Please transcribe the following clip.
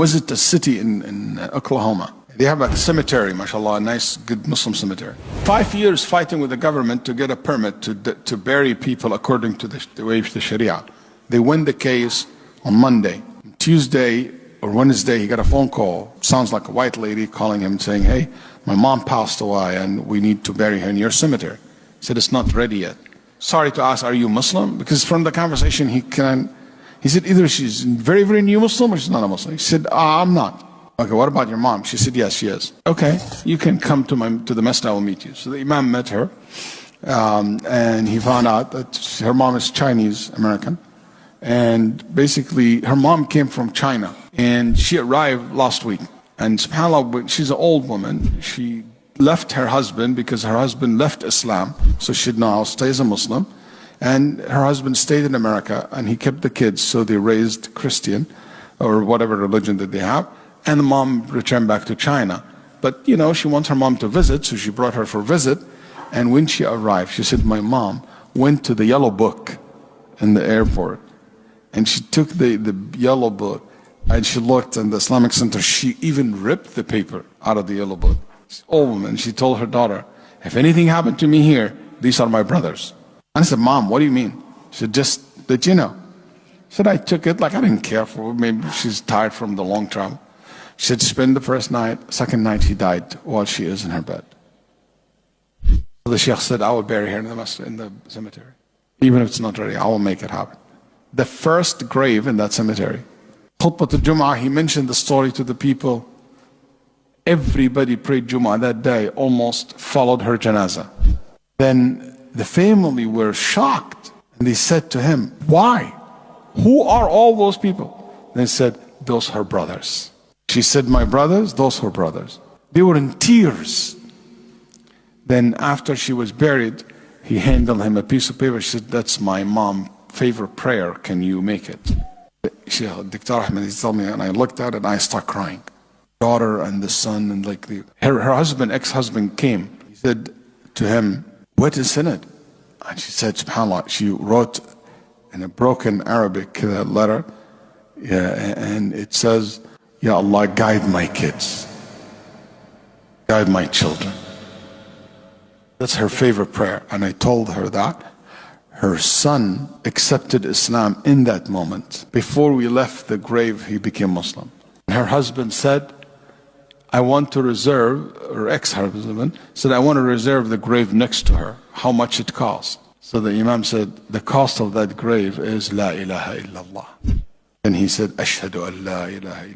visit a city in Oklahoma. They have a cemetery, mashallah, a nice, good Muslim cemetery. 5 years fighting with the government to get a permit to bury people according to the way of the Sharia. They win the case on Monday. Tuesday or Wednesday, he got a phone call. Sounds like a white lady calling him saying, hey, my mom passed away and we need to bury her in your cemetery. He said, it's not ready yet. Sorry to ask, are you Muslim? Because from the conversation, he said, either she's very, very new Muslim or she's not a Muslim. He said, I'm not. Okay, what about your mom? She said, yes, she is. Okay, you can come to the masjid, I will meet you. So the Imam met her, and he found out that her mom is Chinese American. And basically, her mom came from China, and she arrived last week. And subhanAllah, she's an old woman. She left her husband because her husband left Islam, so she now stays a Muslim. And her husband stayed in America, and he kept the kids, so they raised Christian, or whatever religion that they have. And the mom returned back to China. But, you know, she wants her mom to visit, so she brought her for a visit. And when she arrived, she said, my mom went to the yellow book in the airport. And she took the yellow book, and she looked in the Islamic Center. She even ripped the paper out of the yellow book. She's an old woman. She told her daughter, if anything happened to me here, these are my brothers. And I said, Mom, what do you mean? She said, just that you know. She said, I took it, like I didn't care for her. Maybe she's tired from the long travel. She said, spend the first night, second night she died while she is in her bed. So the Sheikh said, I will bury her in the cemetery. Even if it's not ready, I will make it happen. The first grave in that cemetery, Khutbah al-Jum'ah, he mentioned the story to the people. Everybody prayed Jum'ah that day, almost followed her janazah. Then the family were shocked, and they said to him, why? Who are all those people? They said, those are her brothers. She said, my brothers, those were brothers. They were in tears. Then after she was buried, he handed him a piece of paper. She said, that's my mom's favorite prayer. Can you make it? Dr. Ahmed, he told me, and I looked at it and I started crying. Daughter and the son, and like her husband, ex-husband came. He said to him, what is in it? And she said, subhanAllah, she wrote in a broken Arabic letter, and it says, Ya Allah, guide my kids, guide my children. That's her favorite prayer. And I told her that. Her son accepted Islam in that moment. Before we left the grave, he became Muslim. Her husband said, I want to reserve, or ex-husband said, I want to reserve the grave next to her. How much it costs? So the Imam said, the cost of that grave is La ilaha illallah. And he said, Ashhadu an la ilaha illallah.